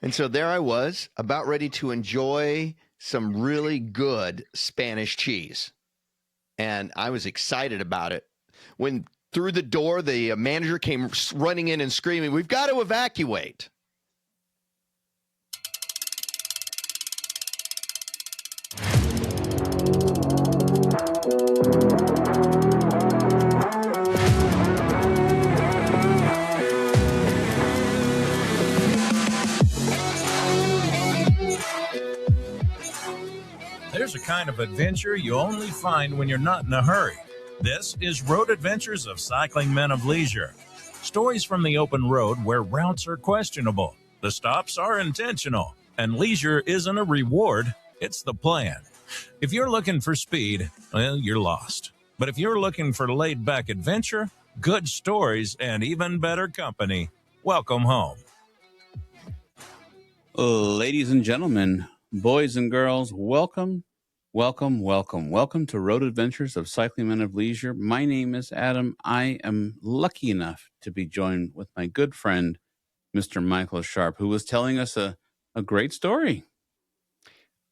And so there I was, about ready to enjoy some really good Spanish cheese. And I was excited about it. When through the door, the manager came running in and screaming, "We've got to evacuate." There's a kind of adventure you only find when you're not in a hurry. This is Road Adventures of Cycling Men of Leisure. Stories from the open road where routes are questionable, the stops are intentional, and leisure isn't a reward, it's the plan. If you're looking for speed, well, you're lost. But if you're looking for laid-back adventure, good stories, and even better company, welcome home. Ladies and gentlemen, boys and girls, welcome to Road Adventures of Cycling Men of Leisure. My name is Adam. I am lucky enough to be joined with my good friend, Mr. Michael Sharp, who was telling us a great story.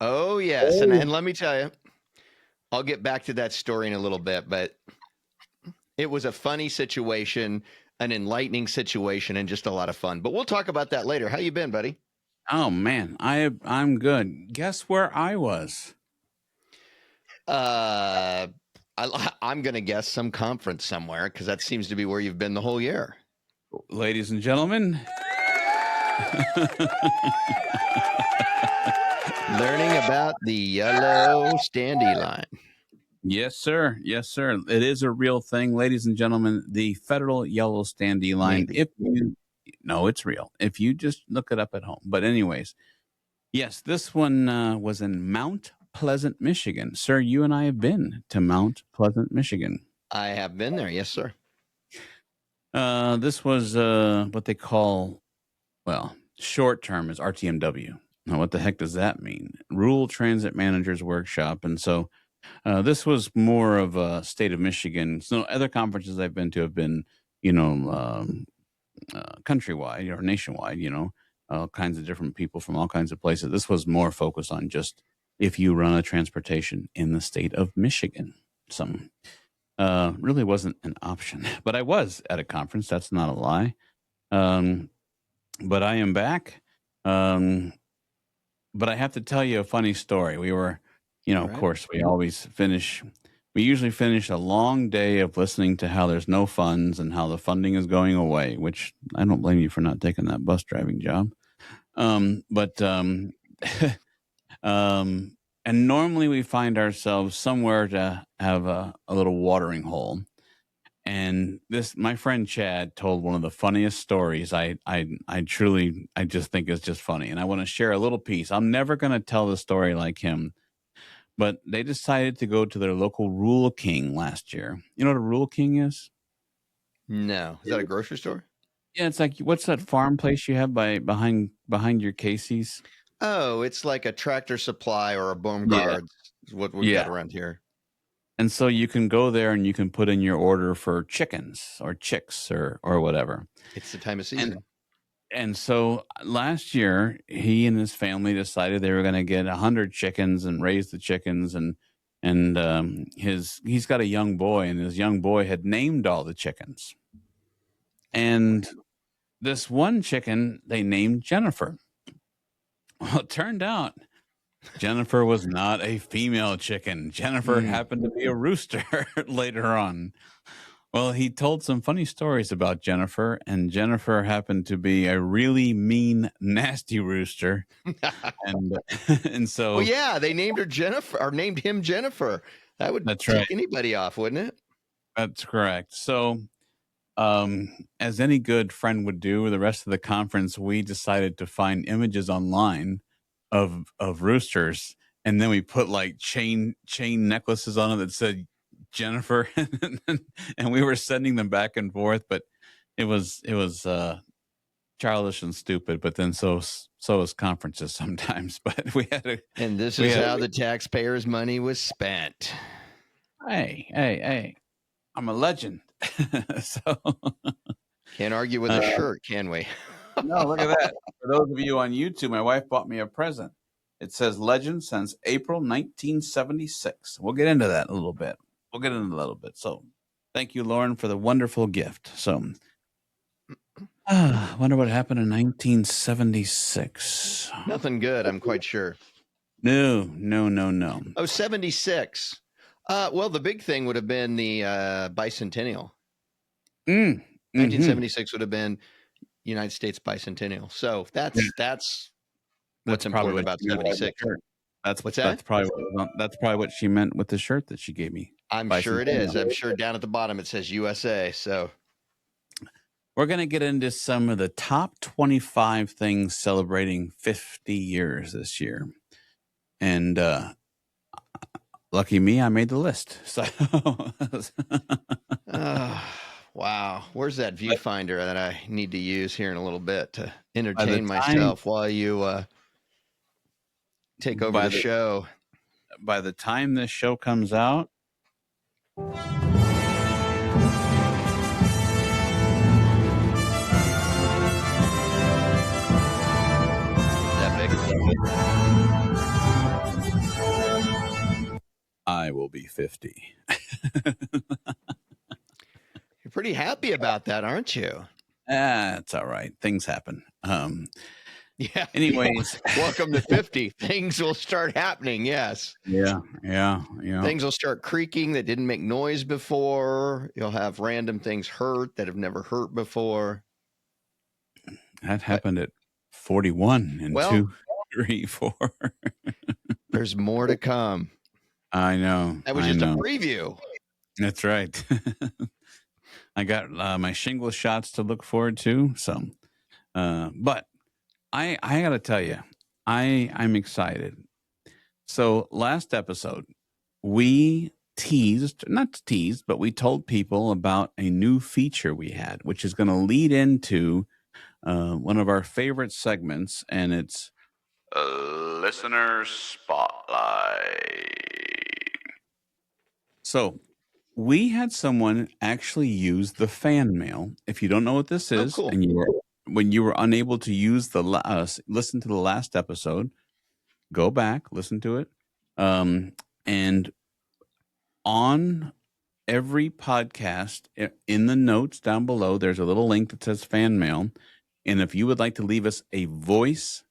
Oh, yes. And let me tell you, I'll get back to that story in a little bit, but it was a funny situation, an enlightening situation, and just a lot of fun. But we'll talk about that later. How you been, buddy? Oh, man, I'm good. Guess where I was? I'm going to guess some conference somewhere because that seems to be where you've been the whole year. Ladies and gentlemen. Learning about the yellow standee line. Yes, sir. Yes, sir. It is a real thing, ladies and gentlemen. The federal yellow standee line. No, it's real. If you just look it up at home. But anyways, yes, this one was in Mount Pleasant, Michigan. Sir, you and I have been to Mount Pleasant, Michigan. I have been there. Yes, sir. This was what they call, well, short term is RTMW. Now, what the heck does that mean? Rural Transit Managers Workshop. And so this was more of a state of Michigan. So other conferences I've been to have been, countrywide or nationwide, all kinds of different people from all kinds of places. This was more focused on just if you run a transportation in the state of Michigan. Some really wasn't an option, but I was at a conference. That's not a lie. But I am back. But I have to tell you a funny story. We were, of course, we usually finish a long day of listening to how there's no funds and how the funding is going away, which I don't blame you for not taking that bus driving job. And normally we find ourselves somewhere to have a little watering hole. And my friend Chad told one of the funniest stories. I just think is just funny. And I want to share a little piece. I'm never going to tell the story like him, but they decided to go to their local Rural King last year. You know what a Rural King is? No. Is that a grocery store? Yeah. It's like, what's that farm place you have behind your Casey's? Oh, it's like a Tractor Supply or a Baumgart's is what we've got around here. And so you can go there and you can put in your order for chickens or chicks or whatever. It's the time of season. And so last year, he and his family decided they were going to get 100 chickens and raise the chickens. And he's got a young boy, and his young boy had named all the chickens. And this one chicken they named Jennifer. Well, it turned out Jennifer was not a female chicken. Jennifer happened to be a rooster later on. Well, he told some funny stories about Jennifer, and Jennifer happened to be a really mean, nasty rooster. and so, well, yeah, they named her Jennifer or named him Jennifer. That would take anybody off, wouldn't it? That's correct. So, as any good friend would do, the rest of the conference, we decided to find images online of roosters, and then we put like chain necklaces on it that said Jennifer, and we were sending them back and forth. But it was childish and stupid. But then so is conferences sometimes. But we had to. And this is how the taxpayers' money was spent. Hey! I'm a legend. So can't argue with a shirt, can we? No, look at that. For those of you on YouTube, my wife bought me a present. It says legend since April 1976. We'll get into that in a little bit. So thank you, Lauren, for the wonderful gift. So I wonder what happened in 1976. Nothing good, I'm quite sure. No. Oh, 76. Well, the big thing would have been the bicentennial. 1976 would have been United States bicentennial. So that's what's important about 76. That's what's that? That's probably what she meant with the shirt that she gave me. I'm sure it is. I'm sure down at the bottom it says USA. So we're going to get into some of the top 25 things celebrating 50 years this year. And lucky me, I made the list. So wow. Where's that viewfinder that I need to use here in a little bit to entertain myself while you take over the show? By the time this show comes out, I will be 50. You're pretty happy about that, aren't you? It's all right. Things happen. Yeah. Anyways, welcome to 50. Things will start happening. Yes. Yeah. Things will start creaking that didn't make noise before. You'll have random things hurt that have never hurt before. That happened at 41 and 2, 3, 4. There's more to come. I know. That was just a preview. That's right. I got my shingle shots to look forward to. So, but I got to tell you, I'm excited. So last episode, we not teased, but we told people about a new feature we had, which is going to lead into one of our favorite segments, and it's Listener Spotlight. So we had someone actually use the fan mail. If you don't know what this is, cool. and when you were unable to use listen to the last episode, go back, listen to it. And on every podcast, in the notes down below, there's a little link that says fan mail. And if you would like to leave us a voice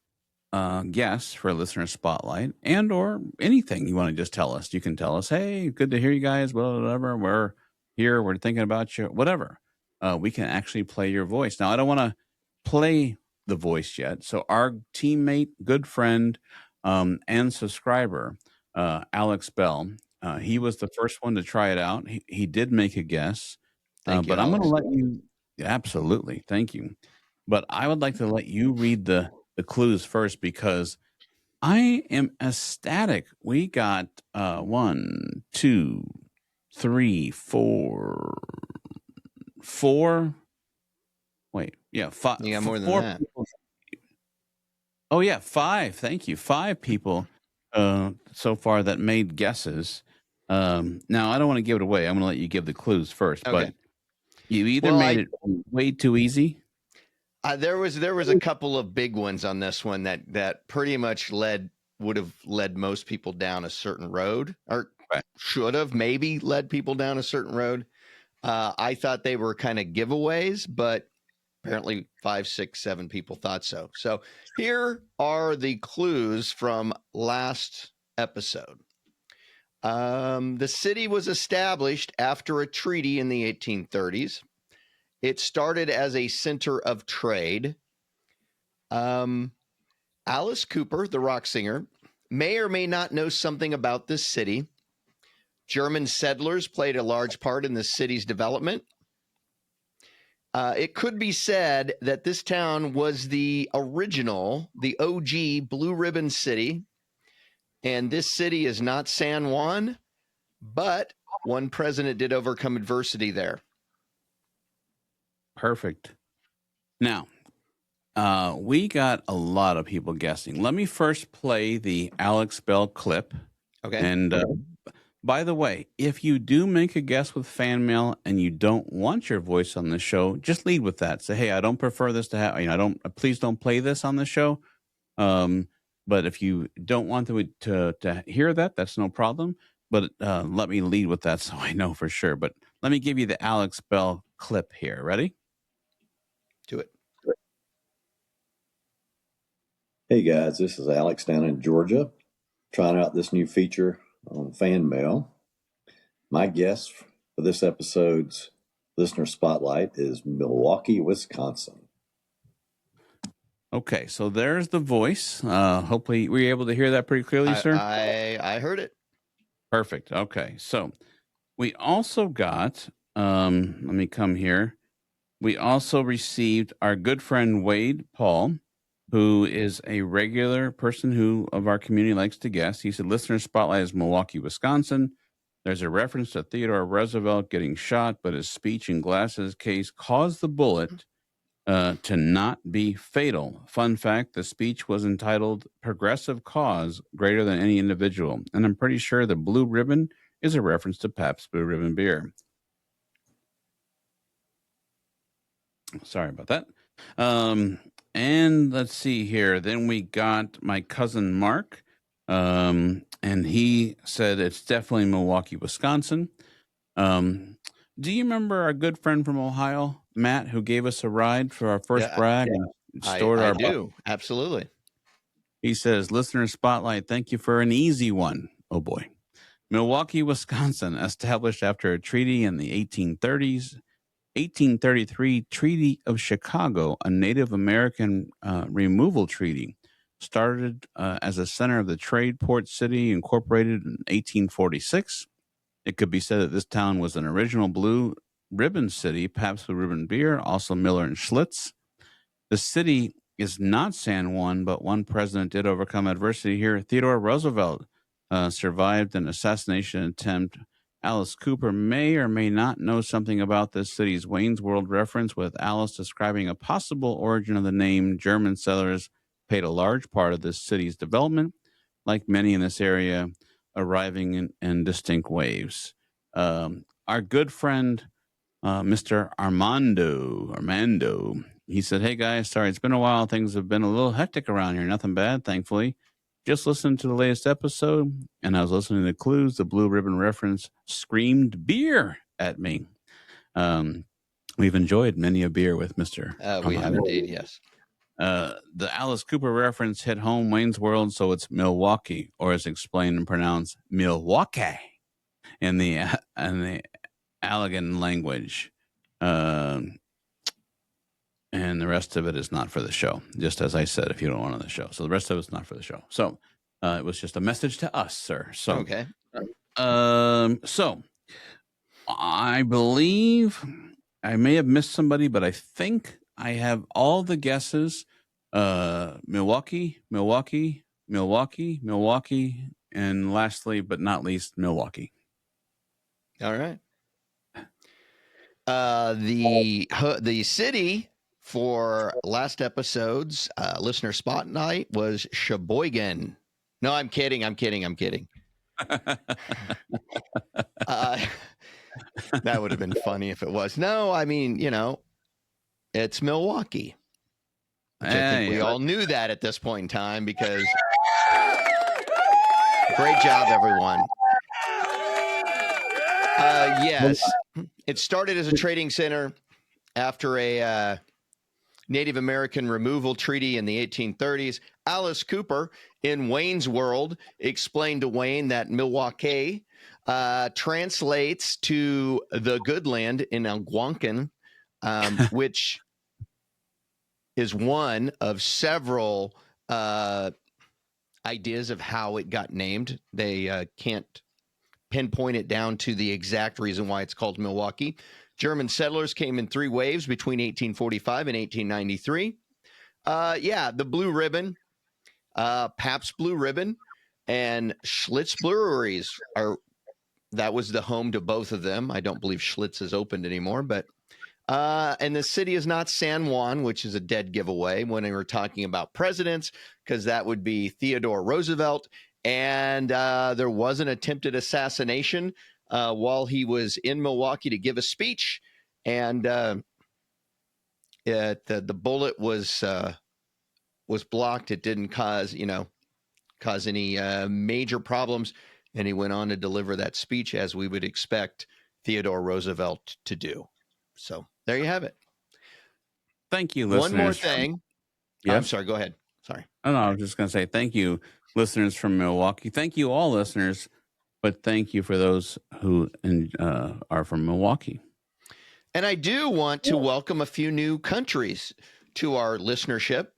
guess for a listener spotlight and or anything you want to just tell us, you can tell us, hey, good to hear you guys, whatever, we're here, we're thinking about you, whatever. We can actually play your voice. Now, I don't want to play the voice yet. So our teammate, good friend, and subscriber, Alex Bell, he was the first one to try it out. He did make a guess. Thank you, but Alex. I'm going to let you, absolutely, thank you. But I would like to let you read the clues first because I am ecstatic. We got 1, 2, 3, 4. Wait, yeah, 5. You got more than that. People. Oh yeah, 5. Thank you. 5 people so far that made guesses. Now I don't want to give it away. I'm going to let you give the clues first. Okay. But you either made it way too easy. There was a couple of big ones on this one that pretty much would have led most people down a certain road, or should have maybe led people down a certain road. I thought they were kind of giveaways, but apparently 5, 6, 7 people thought so. So here are the clues from last episode. The city was established after a treaty in the 1830s. It started as a center of trade. Alice Cooper, the rock singer, may or may not know something about this city. German settlers played a large part in the city's development. It could be said that this town was the original, the OG Blue Ribbon City. And this city is not San Juan, but one president did overcome adversity there. Perfect. Now, we got a lot of people guessing. Let me first play the Alex Bell clip. Okay. And By the way, if you do make a guess with fan mail and you don't want your voice on the show, just lead with that. Say, hey, I don't prefer this to happen. I don't. Please don't play this on the show. But if you don't want to hear that, that's no problem. But let me lead with that so I know for sure. But let me give you the Alex Bell clip here. Ready? Do it. Hey guys, this is Alex down in Georgia, trying out this new feature on fan mail. My guess for this episode's listener spotlight is Milwaukee, Wisconsin. Okay, so there's the voice. Hopefully, were you able to hear that pretty clearly, sir? I heard it. Perfect. Okay, so we also got. Let me come here. We also received our good friend Wade Paul, who is a regular person who of our community likes to guess. He said, "Listener spotlight is Milwaukee, Wisconsin." There's a reference to Theodore Roosevelt getting shot, but his speech in Glass's case caused the bullet to not be fatal. Fun fact, the speech was entitled Progressive Cause Greater Than Any Individual. And I'm pretty sure the blue ribbon is a reference to Pabst Blue Ribbon beer. Sorry about that. And let's see here. Then we got my cousin Mark. And he said it's definitely Milwaukee, Wisconsin. Do you remember our good friend from Ohio, Matt, who gave us a ride for our first brag and stored I our do. Absolutely. He says, listener spotlight, thank you for an easy one. Oh boy. Milwaukee, Wisconsin, established after a treaty in the 1830s. 1833 Treaty of Chicago, a Native American removal treaty, started as a center of the trade port city, incorporated in 1846. It could be said that this town was an original blue ribbon city, Pabst Blue Ribbon beer, also Miller and Schlitz. The city is not San Juan, but one president did overcome adversity here. Theodore Roosevelt survived an assassination attempt. Alice Cooper may or may not know something about this city's Wayne's World reference, with Alice describing a possible origin of the name. German settlers paid a large part of this city's development, like many in this area, arriving in distinct waves. Our good friend, Mr. Armando, he said, hey guys, sorry, it's been a while. Things have been a little hectic around here. Nothing bad, thankfully. Just listened to the latest episode, and I was listening to Clues. The Blue Ribbon reference screamed beer at me. We've enjoyed many a beer with Mr. We have indeed, yes. The Alice Cooper reference hit home, Wayne's World, so it's Milwaukee, or as explained and pronounced, Milwaukee, in the Allegan language. And the rest of it is not for the show, just as I said, if you don't want on the show. So the rest of it's not for the show. So it was just a message to us, sir. So, okay. So I believe I may have missed somebody, but I think I have all the guesses. Milwaukee, and lastly, but not least, Milwaukee. All right. The city for last episode's listener spotlight was Sheboygan. No, I'm kidding. That would have been funny if it was. No, I mean, it's Milwaukee. Which I think we all knew that at this point in time, because great job, everyone. Yes, it started as a trading center after a Native American removal treaty in the 1830s. Alice Cooper in Wayne's World explained to Wayne that Milwaukee translates to the good land in Algonquin, which is one of several ideas of how it got named. They can't pinpoint it down to the exact reason why it's called Milwaukee. German settlers came in three waves between 1845 and 1893. The Blue Ribbon, Pabst Blue Ribbon, and Schlitz breweries that was the home to both of them. I don't believe Schlitz is opened anymore, but and the city is not San Juan, which is a dead giveaway when we were talking about presidents, because that would be Theodore Roosevelt and there was an attempted assassination while he was in Milwaukee to give a speech, and the bullet was blocked. It didn't cause any major problems, and he went on to deliver that speech as we would expect Theodore Roosevelt to do. So there you have it. Thank you, listeners. One more thing. Yes? I'm sorry. Go ahead. Sorry. Oh, no, I was just going to say thank you, listeners from Milwaukee. Thank you, all listeners, but thank you for those who are from Milwaukee. And I do want to welcome a few new countries to our listenership.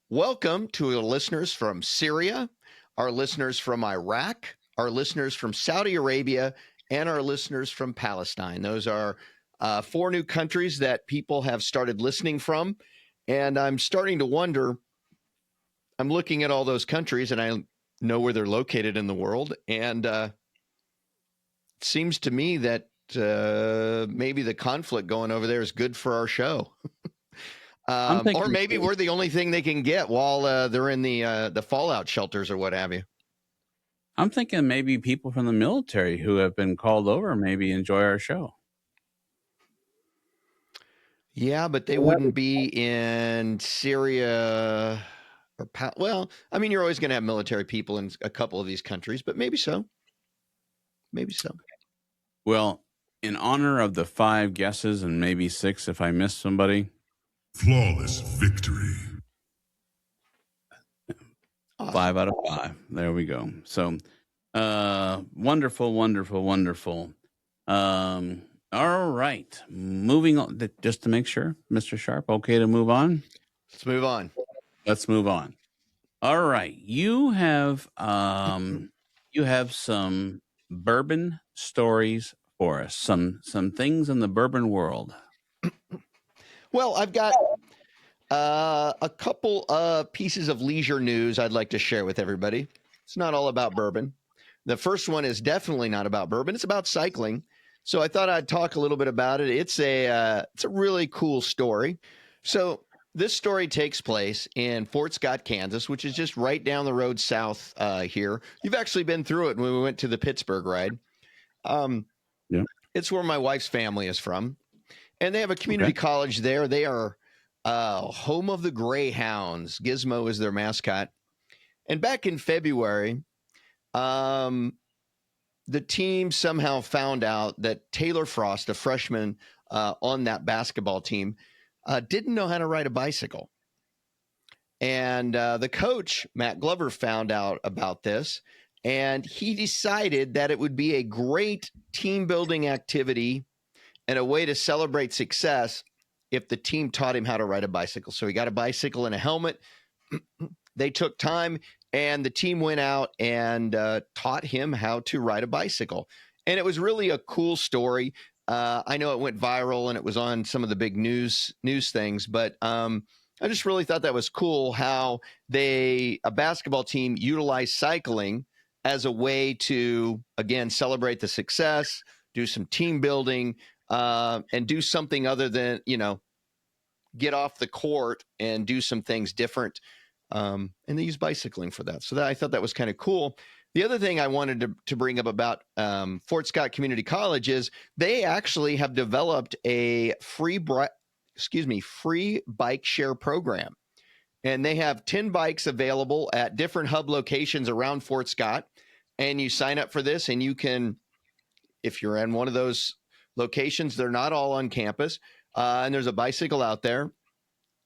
Welcome to our listeners from Syria, our listeners from Iraq, our listeners from Saudi Arabia, and our listeners from Palestine. Those are 4 new countries that people have started listening from. And I'm starting to wonder, I'm looking at all those countries and I know where they're located in the world. And it seems to me that maybe the conflict going over there is good for our show. Or maybe we're the only thing they can get while they're in the fallout shelters or what have you. I'm thinking maybe people from the military who have been called over maybe enjoy our show. Yeah, but they wouldn't be in Syria or well, I mean, you're always going to have military people in a couple of these countries, but maybe so. Maybe so. Well, in honor of the 5 guesses and maybe 6 if I missed somebody. Flawless victory. Awesome. 5 out of 5. There we go. So, wonderful, wonderful, wonderful. All right. Moving on, just to make sure, Mr. Sharp, okay to move on? Let's move on. Let's move on. All right. You have some bourbon stories for us. Some things in the bourbon world. Well, I've got a couple of pieces of leisure news I'd like to share with everybody. It's not all about bourbon. The first one is definitely not about bourbon. It's about cycling. So I thought I'd talk a little bit about it. It's a really cool story. So this story takes place in Fort Scott, Kansas, which is just right down the road south here. You've actually been through it when we went to the Pittsburgh ride. Yeah. It's where my wife's family is from. And they have a community college there. They are home of the Greyhounds. Gizmo is their mascot. And back in February, the team somehow found out that Taylor Frost, a freshman on that basketball team, didn't know how to ride a bicycle. And the coach, Matt Glover, found out about this. And he decided that it would be a great team building activity and a way to celebrate success if the team taught him how to ride a bicycle. So he got a bicycle and a helmet. They took time, and the team went out and taught him how to ride a bicycle. And it was really a cool story. I know it went viral and it was on some of the big news things, but I just really thought that was cool how a basketball team utilized cycling as a way to, again, celebrate the success, do some team building, and do something other than, get off the court and do some things different. And they use bicycling for that. So I thought that was kind of cool. The other thing I wanted to bring up about Fort Scott Community College is they actually have developed a free bike share program. And they have 10 bikes available at different hub locations around Fort Scott. And you sign up for this and you can, if you're in one of those locations, they're not all on campus. And there's a bicycle out there.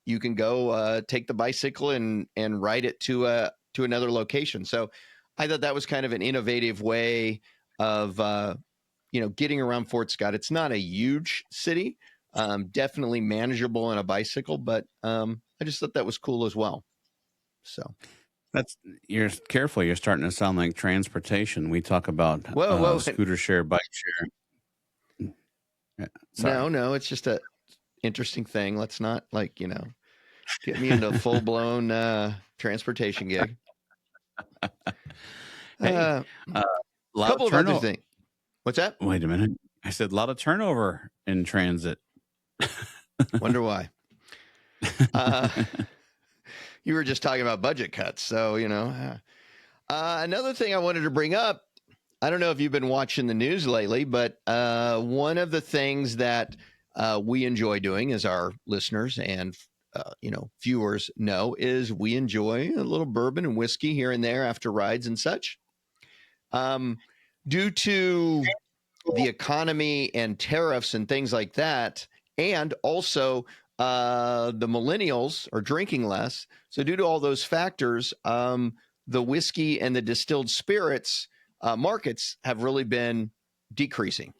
You can go take the bicycle and ride it to another location. So I thought that was kind of an innovative way of, getting around Fort Scott. It's not a huge city, definitely manageable on a bicycle, but I just thought that was cool as well. So you're careful. You're starting to sound like transportation. We talk about scooter share, bike share. Yeah, no, it's just a interesting thing. Let's not get me into a full blown transportation gig. A couple of other things. What's that? Wait a minute. I said a lot of turnover in transit. Wonder why. You were just talking about budget cuts. So, Another thing I wanted to bring up, I don't know if you've been watching the news lately, but one of the things that we enjoy doing as our listeners and viewers know is we enjoy a little bourbon and whiskey here and there after rides and such. Due to the economy and tariffs and things like that, and also the millennials are drinking less. So due to all those factors, the whiskey and the distilled spirits markets have really been decreasing,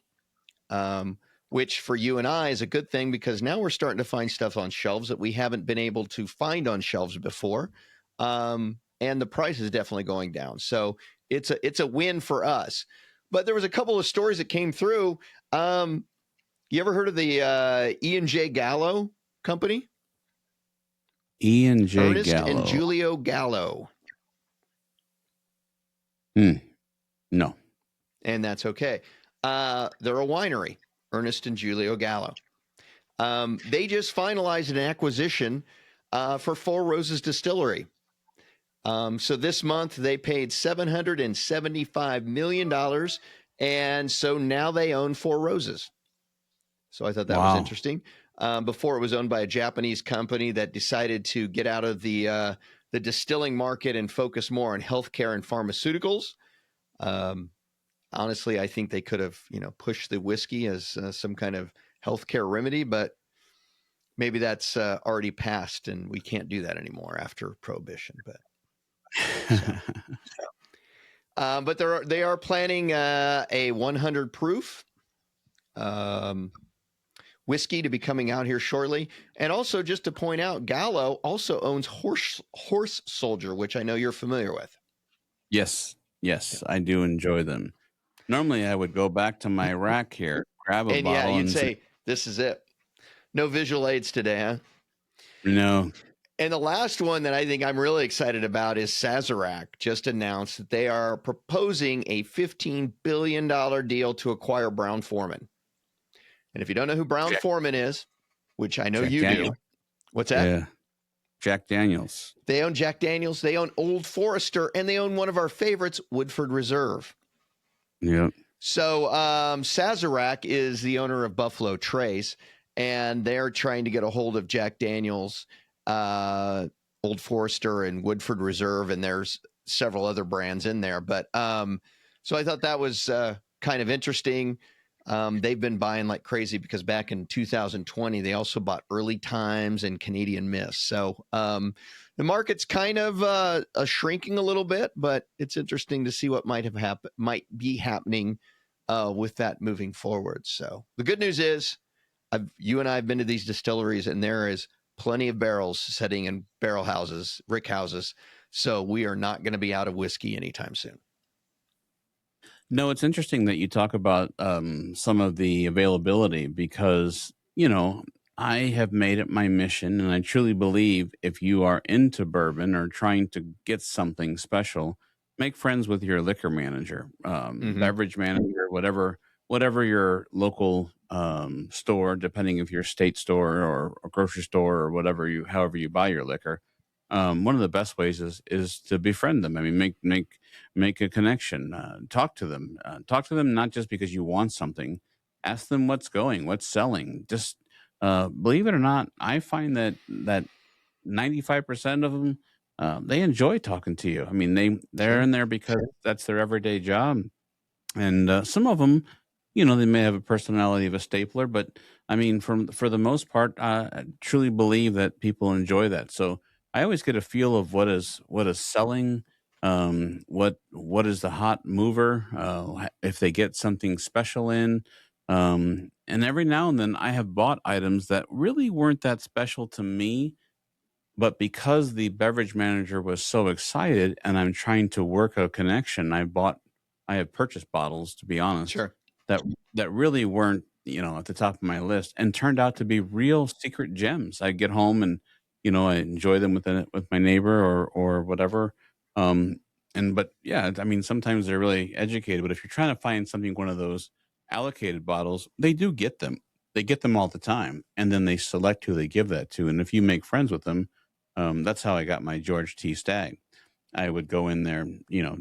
which for you and I is a good thing because now we're starting to find stuff on shelves that we haven't been able to find on shelves before. And the price is definitely going down. So it's a win for us. But there was a couple of stories that came through. You ever heard of the E&J Gallo company? E&J Ernest Gallo. and Julio Gallo. No. And that's okay. They're a winery, Ernest and Julio Gallo. They just finalized an acquisition for Four Roses Distillery. So this month they paid $775 million. And so now they own Four Roses. So I thought that was interesting. Before it was owned by a Japanese company that decided to get out of the distilling market and focus more on healthcare and pharmaceuticals. Honestly, I think they could have, pushed the whiskey as some kind of healthcare remedy, but maybe that's already passed and we can't do that anymore after Prohibition. But they are planning a 100 proof whiskey to be coming out here shortly. And also, just to point out, Gallo also owns Horse Soldier, which I know you're familiar with. Yes, I do enjoy them. Normally, I would go back to my rack here, grab a bottle, yeah, you'd say, "This is it." No visual aids today, huh? No. And the last one that I think I'm really excited about is Sazerac just announced that they are proposing a $15 billion deal to acquire Brown-Forman. And if you don't know who Brown-Forman is, which I know Jack you Daniel. do, what's that? Yeah. Jack Daniels. They own Jack Daniels, they own Old Forester, and they own one of our favorites, Woodford Reserve. Yep. So Sazerac is the owner of Buffalo Trace, and they're trying to get a hold of Jack Daniels, Old Forester, and Woodford Reserve, and there's several other brands in there. But so I thought that was kind of interesting. They've been buying like crazy because back in 2020, they also bought Early Times and Canadian Mist. So the market's kind of shrinking a little bit, but it's interesting to see what might be happening with that moving forward. So the good news is you and I have been to these distilleries, and there is plenty of barrels sitting in barrel houses, rick houses. So we are not going to be out of whiskey anytime soon. No, it's interesting that you talk about some of the availability because, I have made it my mission, and I truly believe if you are into bourbon or trying to get something special, make friends with your liquor manager, beverage manager, whatever your local store, depending if you're a state store or a grocery store or however you buy your liquor. One of the best ways is to befriend them. I mean, make a connection. Talk to them. Talk to them not just because you want something. Ask them what's selling. Just believe it or not, I find that 95% of them they enjoy talking to you. I mean, they're in there because that's their everyday job, and some of them, they may have a personality of a stapler, but I mean, for the most part, I truly believe that people enjoy that. So I always get a feel of what is selling, what is the hot mover, if they get something special in, and every now and then I have bought items that really weren't that special to me, but because the beverage manager was so excited and I'm trying to work a connection, I have purchased bottles, to be honest, Sure. that really weren't, at the top of my list and turned out to be real secret gems. I get home and, I enjoy them with my neighbor or whatever. But yeah, I mean, sometimes they're really educated, but if you're trying to find something, one of those allocated bottles, they do get them. They get them all the time, and then they select who they give that to. And if you make friends with them, that's how I got my George T. Stagg. I would go in there,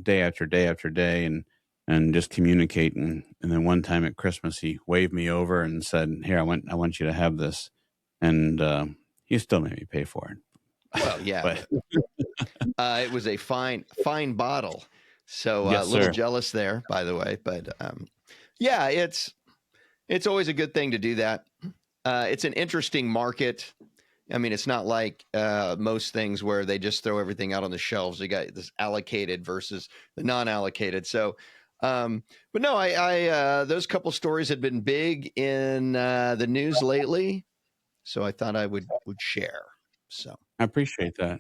day after day after day, and just communicate. And then one time at Christmas, he waved me over and said, "Here, I want you to have this," and he still made me pay for it. Well, yeah, But it was a fine bottle. So yes, a little sir. jealous there, by the way. But yeah, it's always a good thing to do that. It's an interesting market. I mean, it's not like most things where they just throw everything out on the shelves. You got this allocated versus the non-allocated. So, but no, I those couple stories had been big in the news lately, so I thought I would share. So I appreciate that.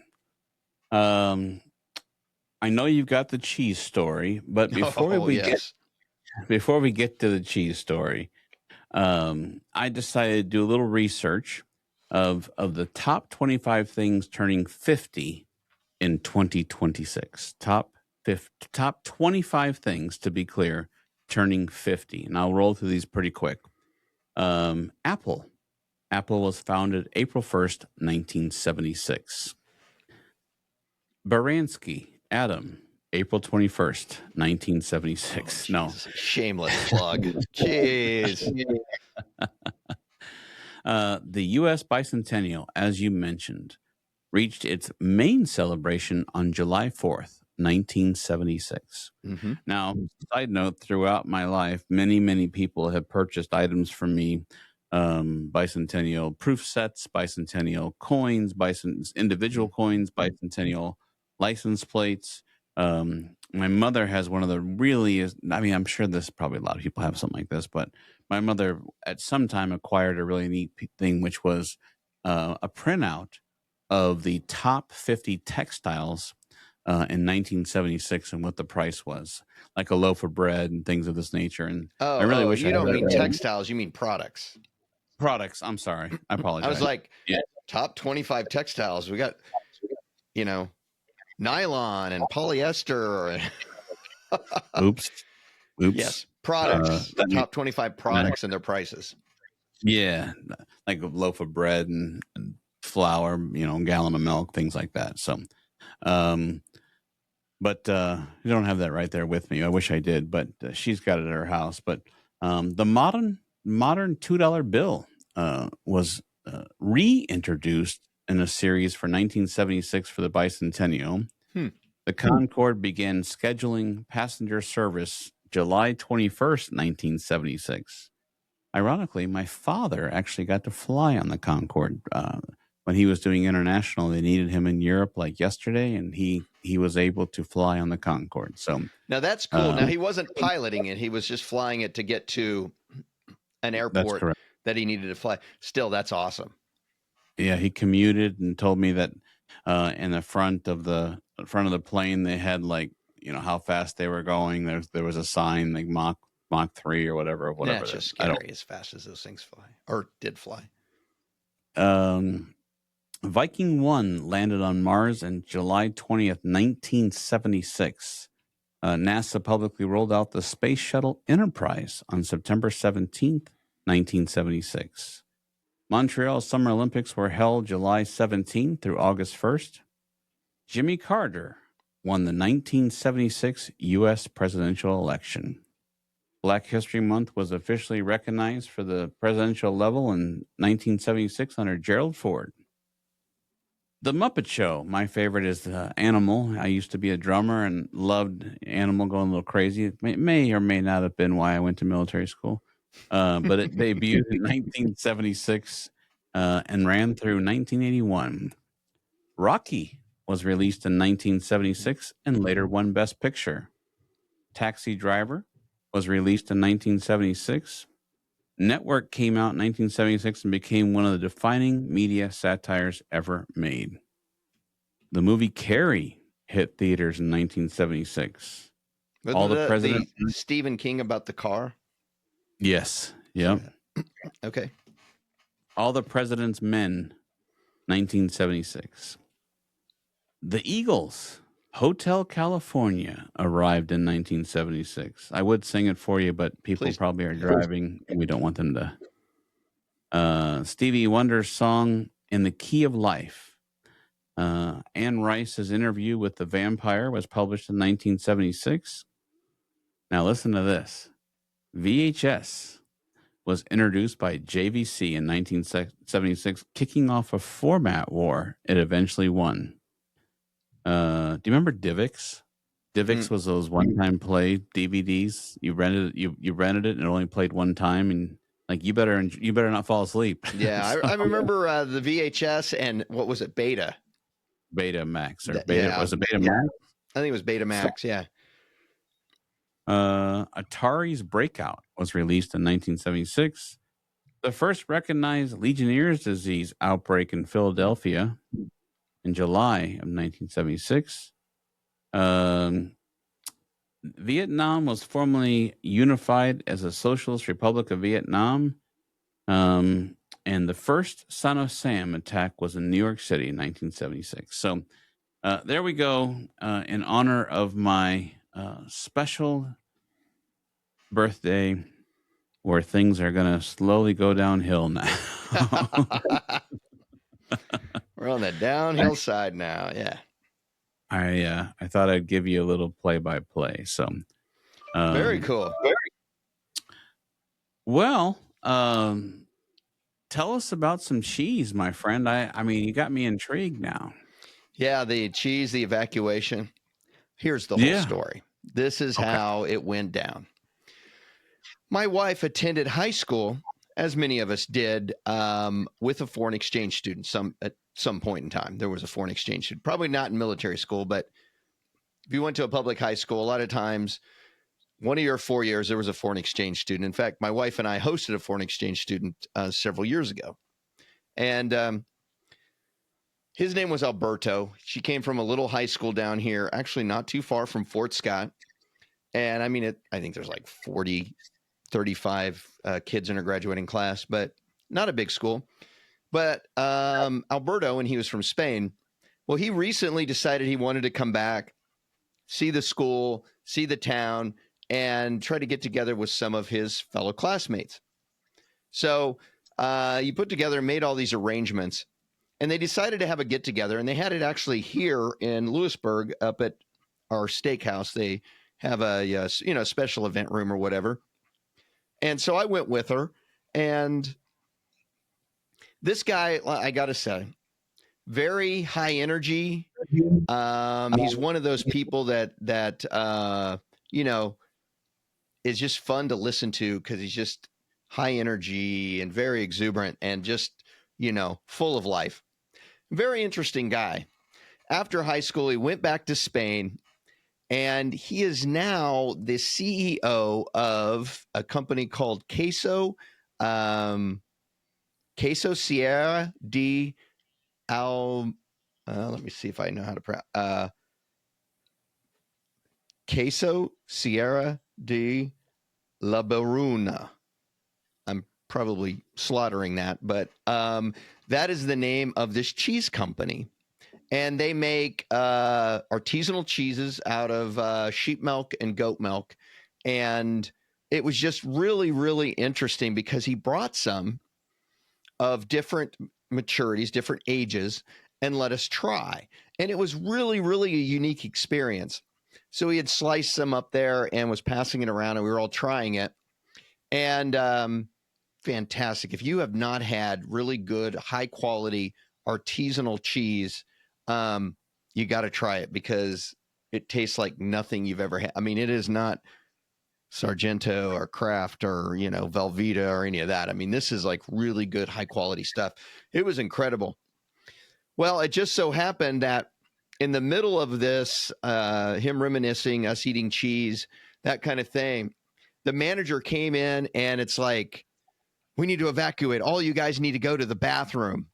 I know you've got the cheese story, but before we get to the cheese story, I decided to do a little research of the top 25 things turning 50 in 2026. Top 25 things, to be clear, turning 50. And I'll roll through these pretty quick. Apple was founded April 1st, 1976. Baranski, Adam, April 21st, 1976. No. Shameless plug. Jeez. The U.S. Bicentennial, as you mentioned, reached its main celebration on July 4th, 1976. Mm-hmm. Now, side note, throughout my life, many people have purchased items from me, bicentennial proof sets, bicentennial coins, individual coins, bicentennial license plates. My mother has one of the I'm sure this probably a lot of people have something like this, but my mother at some time acquired a really neat thing, which was a printout of the top 50 textiles in 1976 and what the price was, like a loaf of bread and things of this nature. And I really wish you don't mean that. textiles, you mean products. Products. I'm sorry. I apologize. I was like, top 25 textiles. We got, nylon and polyester. Oops. Yes, products. Top 25 products and their prices. Yeah, like a loaf of bread and flour, a gallon of milk, things like that. So, but you don't have that right there with me. I wish I did, but she's got it at her house. But the modern $2 bill was reintroduced in a series for 1976 for the bicentennial. The Concorde began scheduling passenger service July 21st, 1976. Ironically, my father actually got to fly on the Concorde when he was doing international. They needed him in Europe like yesterday, and he was able to fly on the Concorde. So now that's cool. Now he wasn't piloting it; he was just flying it to get to an airport that he needed to fly. Still, that's awesome. Yeah, he commuted and told me that in the front of the plane they had how fast they were going. There was a sign like Mach 3 or whatever. That's just scary as fast as those things fly or did fly. Viking 1 landed on Mars on July 20th, 1976. NASA publicly rolled out the Space Shuttle Enterprise on September 17th, 1976. Montreal Summer Olympics were held July 17th through August 1st. Jimmy Carter won the 1976 U.S. presidential election. Black History Month was officially recognized for the presidential level in 1976 under Gerald Ford. The Muppet Show, my favorite, is Animal. I used to be a drummer and loved Animal going a little crazy. It may or may not have been why I went to military school. But it debuted in 1976 and ran through 1981. Rocky was released in 1976 and later won Best Picture. Taxi Driver was released in 1976. Network came out in 1976 and became one of the defining media satires ever made. The movie Carrie hit theaters in 1976. All the presidents. Stephen King about the car? Yes. Yep. Okay. All the President's Men, 1976. The Eagles, Hotel California, arrived in 1976. I would sing it for you, but people probably are driving, and we don't want them to. Stevie Wonder's song In the Key of Life Anne Rice's interview with the vampire was published in 1976. Now listen to this. VHS was introduced by JVC in 1976, kicking off a format war it eventually won. Do you remember Divx? Divx was those one-time play DVDs. You rented it and it only played one time, and like you better not fall asleep. Yeah, So, I remember the VHS and what was it, Beta? Betamax or Beta? Yeah. Was it Betamax? I think it was Betamax. Yeah. Atari's Breakout was released in 1976. The first recognized Legionnaire's disease outbreak in Philadelphia in July of 1976. Vietnam was formally unified as a Socialist Republic of Vietnam. And the first Son of Sam attack was in New York City in 1976. So there we go, in honor of my special birthday, where things are going to slowly go downhill now. We're on the downhill side now. Yeah. I thought I'd give you a little play-by-play. So very cool. Well, tell us about some cheese, my friend. I mean, you got me intrigued now. Yeah, the cheese, the evacuation. Here's the whole story. This is how it went down. My wife attended high school, as many of us did, with a foreign exchange student. At some point in time, there was a foreign exchange student. Probably not in military school, but if you went to a public high school, a lot of times, one of your 4 years, there was a foreign exchange student. In fact, my wife and I hosted a foreign exchange student several years ago. And his name was Alberto. She came from a little high school down here, actually not too far from Fort Scott. And I mean, I think there's like 35 kids in her graduating class, but not a big school. But Alberto, when he was from Spain, well, he recently decided he wanted to come back, see the school, see the town, and try to get together with some of his fellow classmates. So he put together and made all these arrangements, and they decided to have a get together, and they had it actually here in Lewisburg up at our steakhouse. They have a special event room or whatever. And so I went with her, and this guy, I got to say, very high energy. He's one of those people that is just fun to listen to because he's just high energy and very exuberant and just, full of life. Very interesting guy. After high school, he went back to Spain, and he is now the CEO of a company called Queso Sierra de let me see if I know how to pronounce Queso Sierra de la Baruna. I'm probably slaughtering that, but that is the name of this cheese company. And they make artisanal cheeses out of sheep milk and goat milk. And it was just really, really interesting because he brought some of different maturities, different ages, and let us try. And it was really, really a unique experience. So he had sliced some up there and was passing it around, and we were all trying it. And fantastic. If you have not had really good, high quality artisanal cheese, you got to try it because it tastes like nothing you've ever had. I mean, it is not Sargento or Kraft or, Velveeta or any of that. I mean, this is like really good, high quality stuff. It was incredible. Well, it just so happened that in the middle of this, him reminiscing, us eating cheese, that kind of thing, the manager came in and it's like, we need to evacuate. All you guys need to go to the bathroom.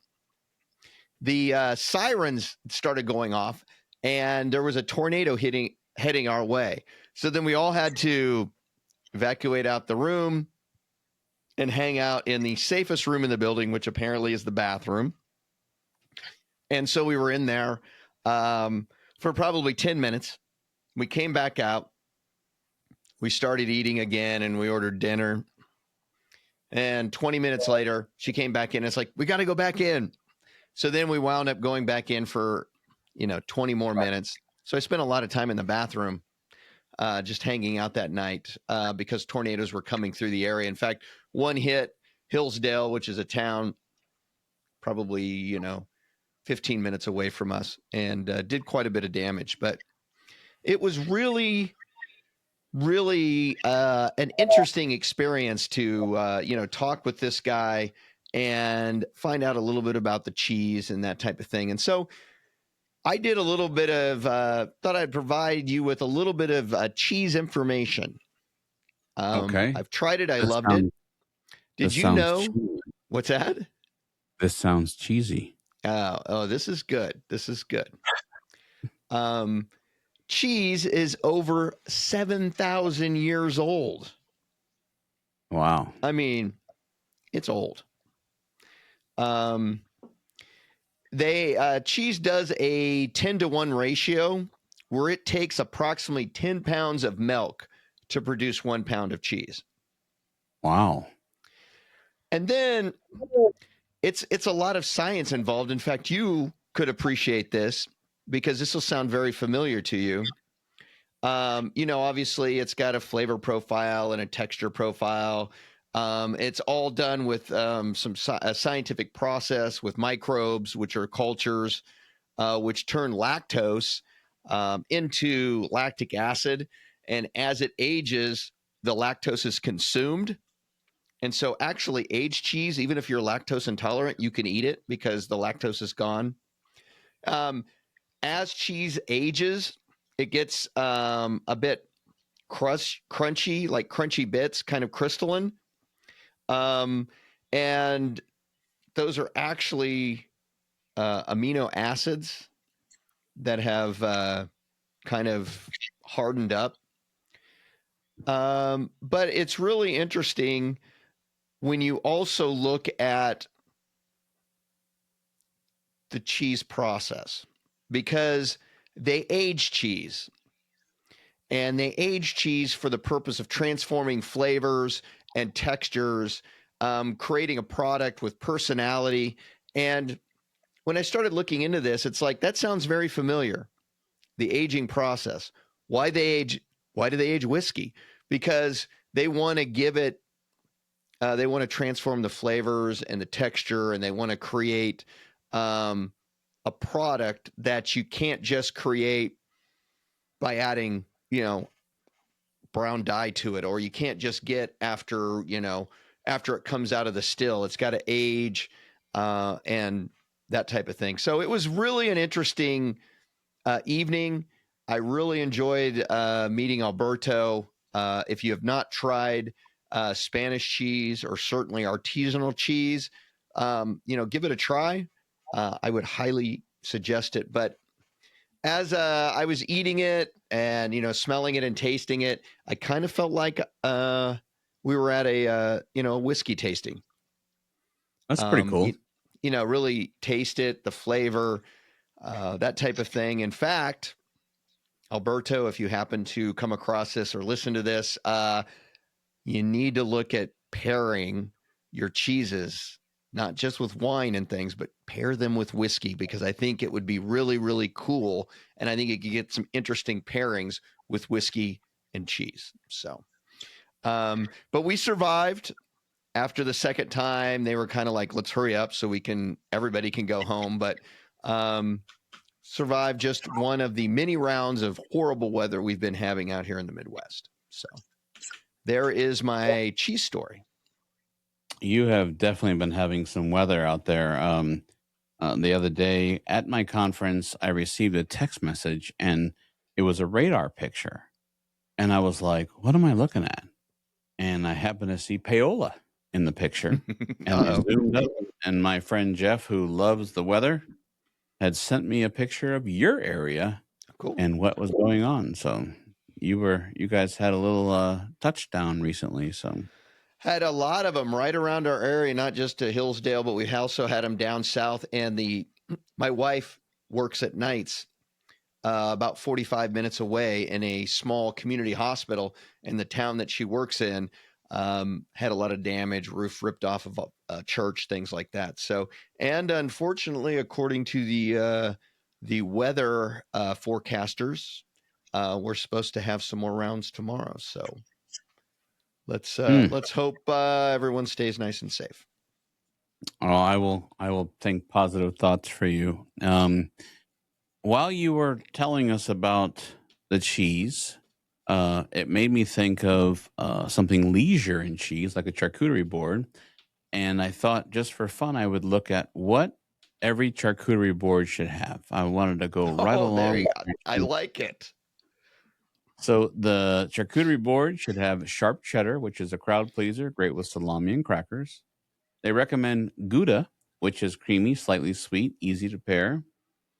The sirens started going off, and there was a tornado heading our way. So then we all had to evacuate out the room and hang out in the safest room in the building, which apparently is the bathroom. And so we were in there for probably 10 minutes. We came back out. We started eating again, and we ordered dinner. And 20 minutes later, she came back in. It's like, we got to go back in. So then we wound up going back in for, 20 more minutes. So I spent a lot of time in the bathroom, just hanging out that night because tornadoes were coming through the area. In fact, one hit Hillsdale, which is a town probably, 15 minutes away from us, and did quite a bit of damage. But it was really, really an interesting experience to, talk with this guy and find out a little bit about the cheese and that type of thing. And so I did a little bit of, thought I'd provide you with a little bit of cheese information. Okay. I've tried it. I This loved it. sounds- Did this you sounds know? cheesy. What's that? This sounds cheesy. Oh, this is good. This is good. Cheese is over 7,000 years old. Wow. I mean, it's old. Cheese does a 10-to-1 ratio where it takes approximately 10 pounds of milk to produce 1 pound of cheese. Wow. And then it's a lot of science involved. In fact, you could appreciate this because this will sound very familiar to you. Obviously it's got a flavor profile and a texture profile. It's all done with a scientific process with microbes, which are cultures, which turn lactose into lactic acid. And as it ages, the lactose is consumed. And so actually aged cheese, even if you're lactose intolerant, you can eat it because the lactose is gone. As cheese ages, it gets a bit crunchy, like crunchy bits, kind of crystalline. And those are actually amino acids that have kind of hardened up. But it's really interesting when you also look at the cheese process, because they age cheese. And they age cheese for the purpose of transforming flavors and textures, creating a product with personality. And when I started looking into this, it's like, that sounds very familiar. The aging process. Why do they age whiskey? Because they want to give it, they want to transform the flavors and the texture, and they want to create a product that you can't just create by adding, brown dye to it, or you can't just get after it comes out of the still. It's got to age and that type of thing. So it was really an interesting evening. I really enjoyed meeting Alberto. If you have not tried Spanish cheese, or certainly artisanal cheese, give it a try. I would highly suggest it. But as I was eating it and, smelling it and tasting it, I kind of felt like we were at a whiskey tasting. That's pretty cool. Really taste it, the flavor, that type of thing. In fact, Alberto, if you happen to come across this or listen to this, you need to look at pairing your cheeses, not just with wine and things, but pair them with whiskey, because I think it would be really, really cool. And I think you could get some interesting pairings with whiskey and cheese. So, but we survived. After the second time, they were kind of like, let's hurry up so everybody can go home. But survived just one of the many rounds of horrible weather we've been having out here in the Midwest. So there is my cheese story. You have definitely been having some weather out there. The other day at my conference, I received a text message, and it was a radar picture. And I was like, what am I looking at? And I happened to see payola in the picture. And I zoomed up, and my friend Jeff, who loves the weather, had sent me a picture of your area and what was going on. So you guys had a little touchdown recently. So had a lot of them right around our area, not just to Hillsdale, but we also had them down south. And my wife works at nights about 45 minutes away in a small community hospital in the town that she works in. had a lot of damage, roof ripped off of a church, things like that. So, and unfortunately, according to the weather forecasters, we're supposed to have some more rounds tomorrow. So let's hope everyone stays nice and safe. Oh, I will think positive thoughts for you. While you were telling us about the cheese, it made me think of something leisure in cheese, like a charcuterie board. And I thought, just for fun, I would look at what every charcuterie board should have. I wanted to go right along. I like it. So the charcuterie board should have sharp cheddar, which is a crowd pleaser, great with salami and crackers. They recommend Gouda, which is creamy, slightly sweet, easy to pair.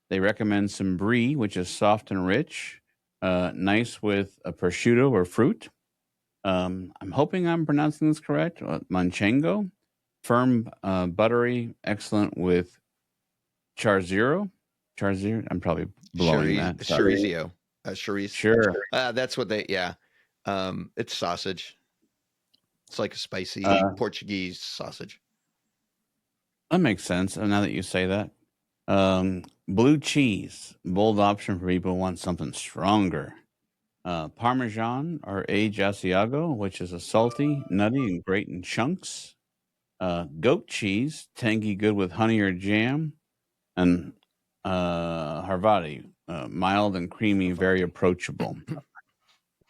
They recommend some brie, which is soft and rich, nice with a prosciutto or fruit. I'm hoping I'm pronouncing this correct. Manchego, firm, buttery, excellent with charzero. Charzero, I'm probably blowing that. Chorizo. Chorizo. Sure. That's what it's sausage. It's like a spicy Portuguese sausage. That makes sense. Now that you say that. Blue cheese, bold option for people who want something stronger. Parmesan or aged Asiago, which is a salty, nutty, and great in chunks. Goat cheese, tangy, good with honey or jam. And Harvati, mild and creamy, very approachable.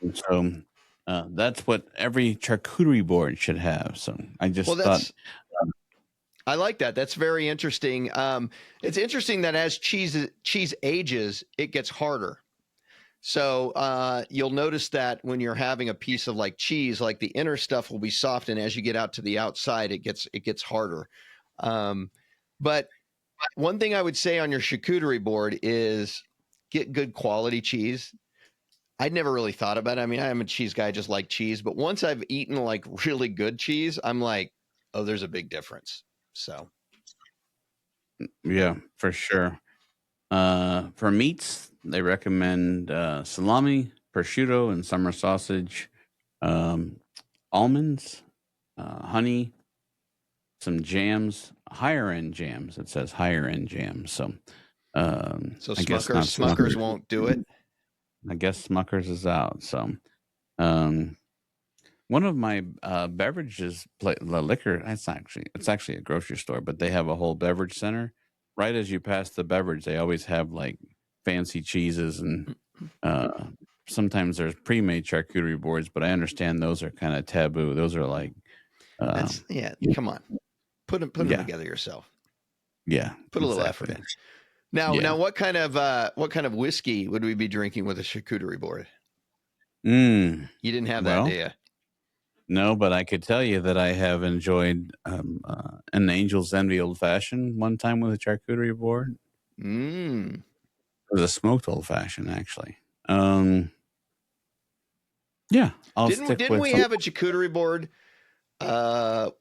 And so that's what every charcuterie board should have. So I just thought... I like that. That's very interesting. It's interesting that as cheese ages, it gets harder. So you'll notice that when you're having a piece of like cheese, like the inner stuff will be soft, and as you get out to the outside, it gets harder. But one thing I would say on your charcuterie board is get good quality cheese. I'd never really thought about it. I mean, I'm a cheese guy, I just like cheese. But once I've eaten like really good cheese, I'm like, oh, there's a big difference. So, yeah, for sure. For meats, they recommend salami, prosciutto, and summer sausage, almonds, honey, some jams, higher end jams. It says higher end jams. So, Smuckers won't do it. I guess Smuckers is out. So, one of my beverages, the liquor, it's actually a grocery store, but they have a whole beverage center. Right as you pass the beverage, they always have like fancy cheeses, and sometimes there's pre-made charcuterie boards, but I understand those are kind of taboo. Those are like, come on, put them together yourself. Yeah, put a little effort in. Now, what kind of whiskey would we be drinking with a charcuterie board? You didn't have that, did you? No, but I could tell you that I have enjoyed an Angel's Envy Old Fashioned one time with a charcuterie board. It was a smoked old fashioned, actually. Yeah, Didn't we have a charcuterie board back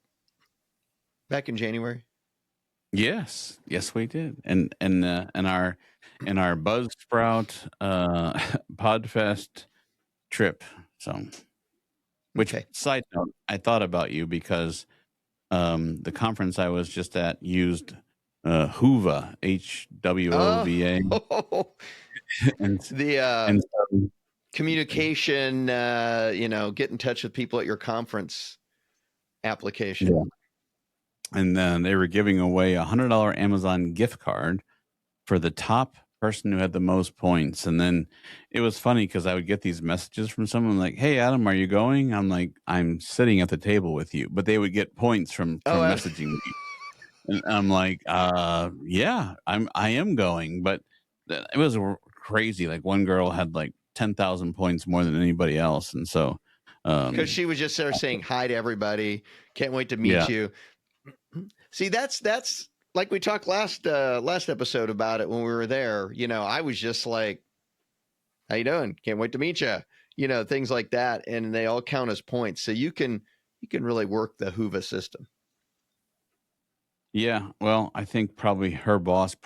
in January? Yes, we did, and our Buzzsprout Podfest trip. So. Which, side note, I thought about you because the conference I was just at used HWOVA, HWOVA. And the communication, get in touch with people at your conference application. Yeah. And then they were giving away a $100 Amazon gift card for the top person who had the most points. And then it was funny because I would get these messages from someone like, "Hey Adam, are you going?" I'm like, "I'm sitting at the table with you," but they would get points from messaging me. And I'm like, yeah, I am going. But it was crazy. Like one girl had like 10,000 points more than anybody else. And so because she was just there saying hi to everybody, can't wait to meet you. See, that's like we talked last episode about it when we were there. I was just like, "How you doing? Can't wait to meet you." Things like that, and they all count as points. So you can really work the HWOVA system. Yeah, well, I think probably her boss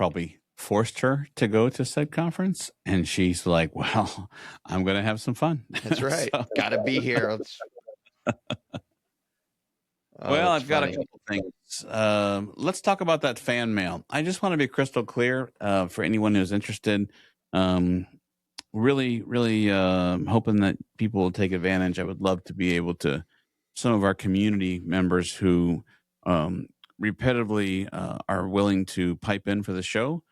forced her to go to said conference, and she's like, "Well, I'm going to have some fun." That's right. Got to be here. Well, that's I've got a funny. couple things. Let's talk about that fan mail. I just want to be crystal clear for anyone who's interested. Really, really hoping that people will take advantage. I would love to be able to, some of our community members who repetitively are willing to pipe in for the show.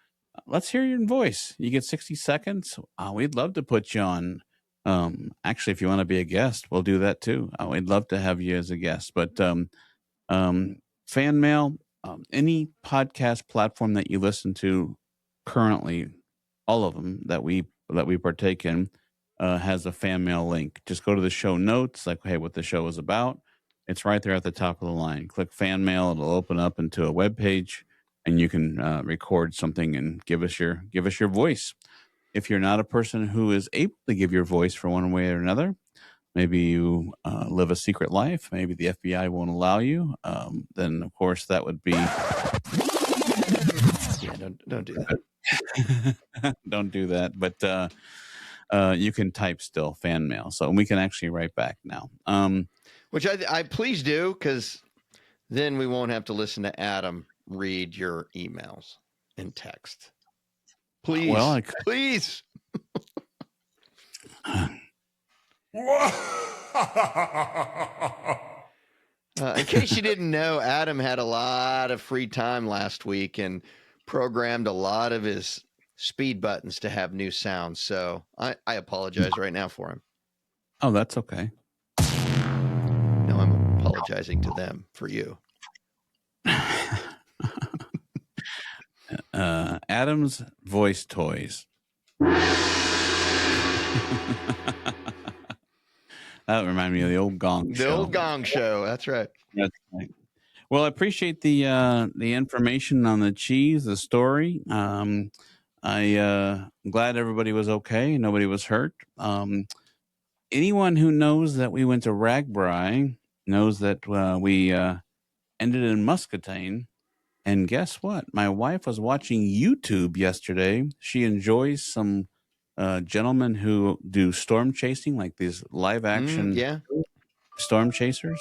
Let's hear your voice. You get 60 seconds. We'd love to put you on. Actually, if you want to be a guest, we'll do that too. We'd love to have you as a guest. But fan mail, any podcast platform that you listen to currently, all of them that we partake in, has a fan mail link. Just go to the show notes, like, hey, what the show is about. It's right there at the top of the line. Click fan mail. It'll open up into a web page, and you can record something and give us your voice. If you're not a person who is able to give your voice for one way or another, maybe you live a secret life, maybe the FBI won't allow you, then of course that would be. Yeah, don't do that. Don't do that. But you can type still fan mail, so we can actually write back now. Which I please do, because then we won't have to listen to Adam read your emails in text. Please, Well, please. In case you didn't know, Adam had a lot of free time last week and programmed a lot of his speed buttons to have new sounds. So I apologize right now for him. Oh, that's okay. No, I'm apologizing to them for you. Adam's voice toys. That reminded me of the old Gong Show. The old Gong Show. That's right. That's right. Well, I appreciate the information on the cheese, the story. I'm glad everybody was okay. Nobody was hurt. Anyone who knows that we went to Ragbri knows that we ended in Muscatine. And guess what? My wife was watching YouTube yesterday. She enjoys some gentlemen who do storm chasing, like these live action storm chasers.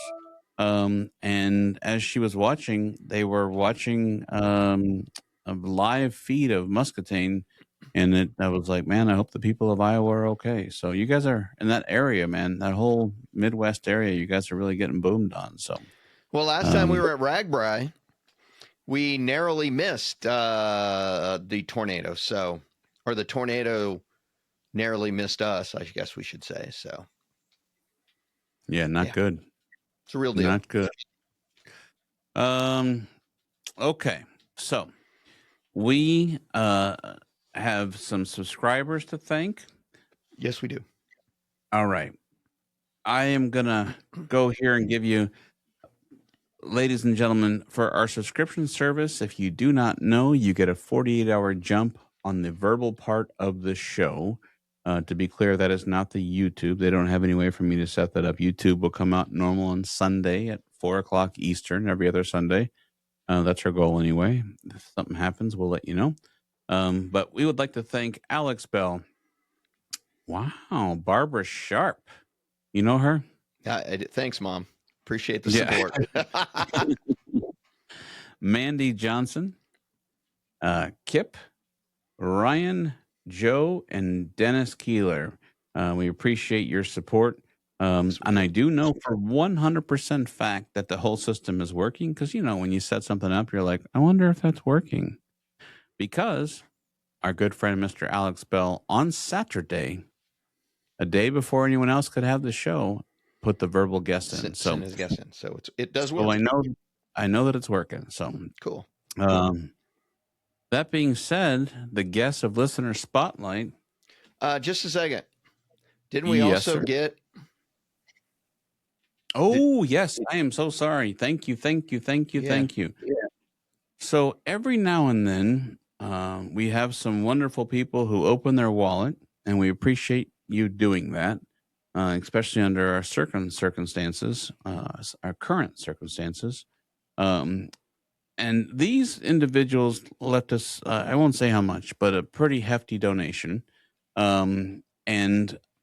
And as she was watching, they were watching a live feed of Muscatine. And I was like, man, I hope the people of Iowa are okay. So you guys are in that area, man, that whole Midwest area, you guys are really getting boomed on. So, well, last time we were at Ragbri, we narrowly missed the tornado. So, or the tornado narrowly missed us, I guess we should say. So, yeah, not good. It's a real deal. Not good. Okay, so we have some subscribers to thank. Yes, we do. All right. I am going to go here and give you, ladies and gentlemen, for our subscription service, if you do not know, you get a 48-hour jump on the verbal part of the show. To be clear, that is not the YouTube. They don't have any way for me to set that up. YouTube will come out normal on Sunday at 4 o'clock Eastern, every other Sunday. That's our goal anyway. If something happens, we'll let you know. But we would like to thank Alex Bell. Wow, Barbara Sharp. You know her? Thanks, Mom. Appreciate the support. Mandy Johnson, Kip, Ryan, Joe, and Dennis Keeler. We appreciate your support. And I do know for 100% fact that the whole system is working, because, you know, when you set something up, you're like, I wonder if that's working. Because our good friend, Mr. Alex Bell, on Saturday, a day before anyone else could have the show, put the verbal guest in. Send his guest in. So it does work. Well, I know that it's working. So cool. That being said, the guest of Listener Spotlight. Just a second. Didn't we also get? Oh, yes. I am so sorry. Thank you. Yeah. So every now and then, we have some wonderful people who open their wallet, and we appreciate you doing that, especially under our circumstances, our current circumstances. And these individuals left us, I won't say how much, but a pretty hefty donation. And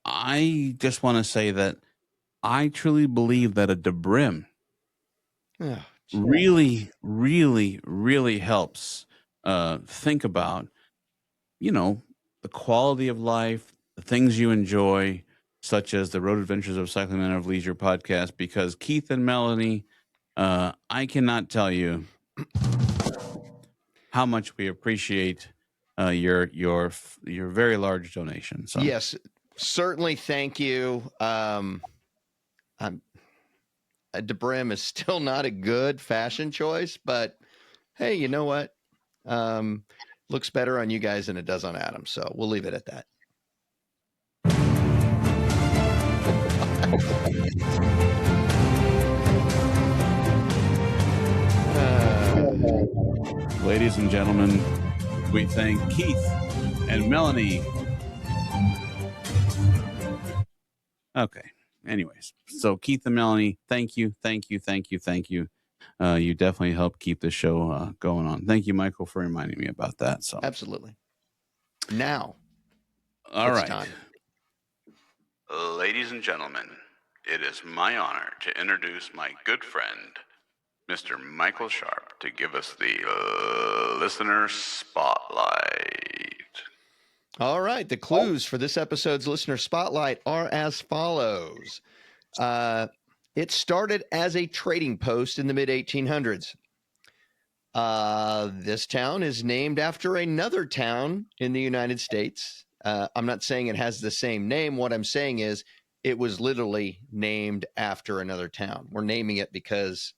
I just want to say that I truly believe that a Debrim Oh, really, really, really helps think about, the quality of life, the things you enjoy, such as the Road Adventures of Cycling Men of Leisure podcast, because Keith and Melanie, I cannot tell you how much we appreciate your very large donation. So yes, certainly. Thank you. A de Brim is still not a good fashion choice, but hey, you know what? Looks better on you guys than it does on Adam. So we'll leave it at that. ladies and gentlemen, we thank Keith and Melanie. Okay. Anyways, so Keith and Melanie, thank you. You definitely helped keep the show going on. Thank you, Michael, for reminding me about that. So absolutely. Now, all it's right, time. Ladies and gentlemen, it is my honor to introduce my good friend, Mr. Michael Sharp, to give us the listener spotlight. All right. The clues for this episode's listener spotlight are as follows. It started as a trading post in the mid 1800s. This town is named after another town in the United States. I'm not saying it has the same name. What I'm saying is it was literally named after another town. We're naming it because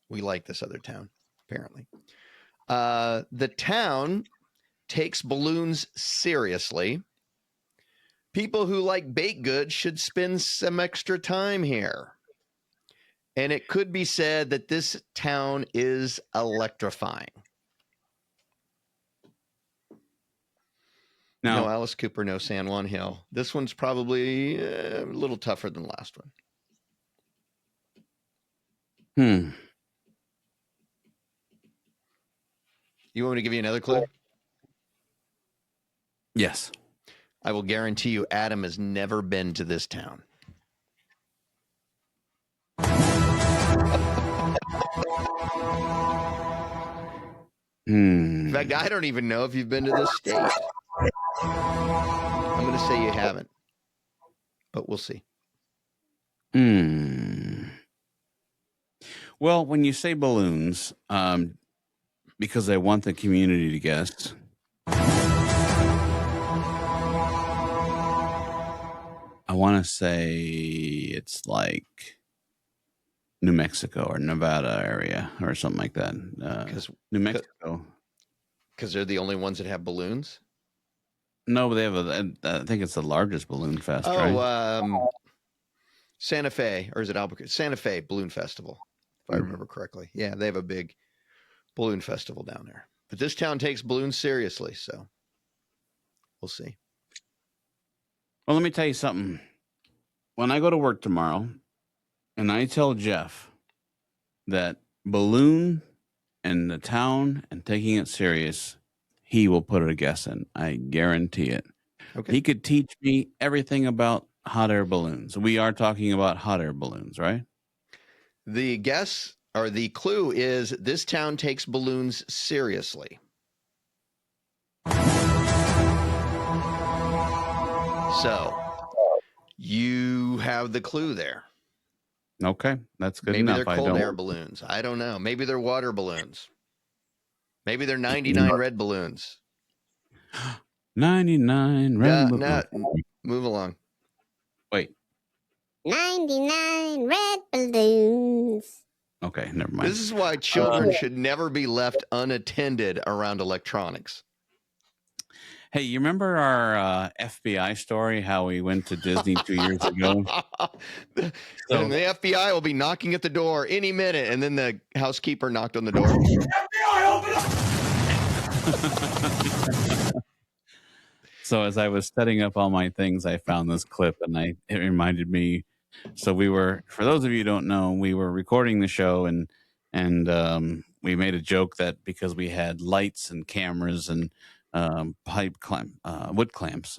we like this other town, apparently. The town takes balloons seriously. People who like baked goods should spend some extra time here. And it could be said that this town is electrifying. Now, No Alice Cooper, no San Juan Hill. This one's probably a little tougher than the last one. You want me to give you another clue? Yes. I will guarantee you Adam has never been to this town. In fact, I don't even know if you've been to this state. I'm going to say you haven't, but we'll see. Well, when you say balloons, because I want the community to guess, I want to say it's like New Mexico or Nevada area or something like that. New Mexico. Because they're the only ones that have balloons? No, but they have I think it's the largest balloon fest, right? Santa Fe, or is it Albuquerque? Santa Fe Balloon Festival, if I remember correctly. Yeah, they have a big balloon festival down there. But this town takes balloons seriously, so we'll see. Well, let me tell you something. When I go to work tomorrow and I tell Jeff that balloon and the town and taking it serious, he will put a guess in. I guarantee it. Okay. He could teach me everything about hot air balloons. We are talking about hot air balloons, right? The guess or the clue is this town takes balloons seriously. So you have the clue there. Okay, that's good Maybe enough. They're cold air balloons. I don't know. Maybe they're water balloons. Maybe they're 99 red balloons. 99 red balloons. Move along. Wait. 99 red balloons. Okay, never mind. This is why children should never be left unattended around electronics. Hey, you remember our FBI story, how we went to Disney 2 years ago? And the FBI will be knocking at the door any minute, and then the housekeeper knocked on the door. FBI, open up! So as I was setting up all my things, I found this clip, and it reminded me. So we were, for those of you who don't know, we were recording the show, and we made a joke that because we had lights and cameras and wood clamps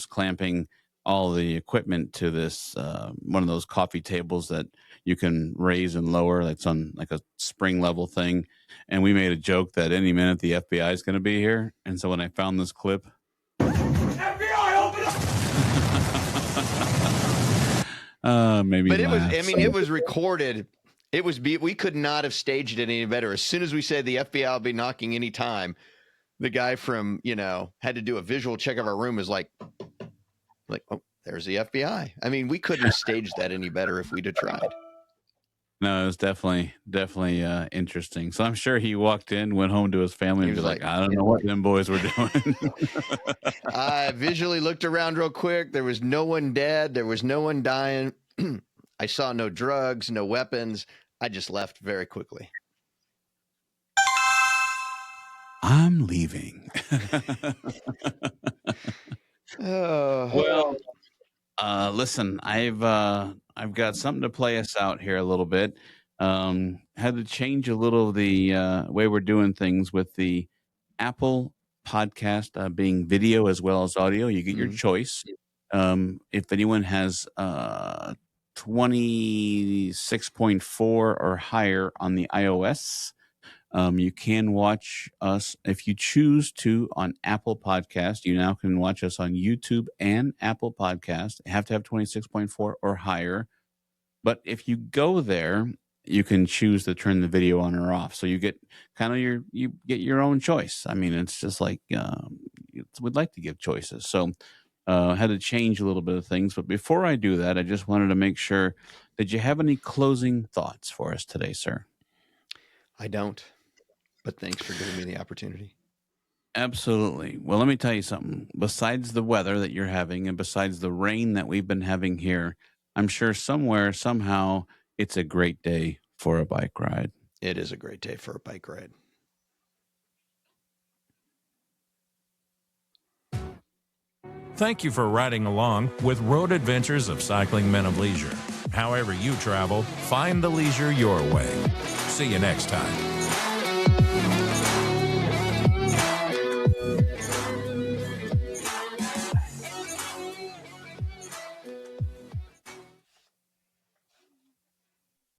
clamping all the equipment to this one of those coffee tables that you can raise and lower. That's on like a spring level thing. And we made a joke that any minute the FBI is going to be here. And so when I found this clip, FBI, open up! Maybe. But it was. I mean, it was recorded. It was. We could not have staged it any better. As soon as we said the FBI will be knocking any time, the guy from had to do a visual check of our room. Is like, oh, there's the FBI. I mean, we couldn't have staged that any better if we'd have tried. No, it was definitely interesting. So I'm sure he walked in, went home to his family, and was like, I don't know what them boys were doing. I visually looked around real quick. There was no one dead. There was no one dying. I saw no drugs, no weapons. I just left very quickly. I'm leaving. Well, listen, I've got something to play us out here a little bit. Had to change a little of the way we're doing things with the Apple podcast being video as well as audio. You get your choice. If anyone has 26.4 or higher on the iOS, you can watch us if you choose to on Apple Podcast. You now can watch us on YouTube and Apple Podcast. You have to have 26.4 or higher. But if you go there, you can choose to turn the video on or off. So you get kind of you get your own choice. I mean, it's just like we'd like to give choices. So had to change a little bit of things. But before I do that, I just wanted to make sure, did you have any closing thoughts for us today, sir? I don't. But thanks for giving me the opportunity. Absolutely. Well, let me tell you something. Besides the weather that you're having and besides the rain that we've been having here, I'm sure somewhere, somehow, it's a great day for a bike ride. It is a great day for a bike ride. Thank you for riding along with Road Adventures of Cycling Men of Leisure. However you travel, find the leisure your way. See you next time.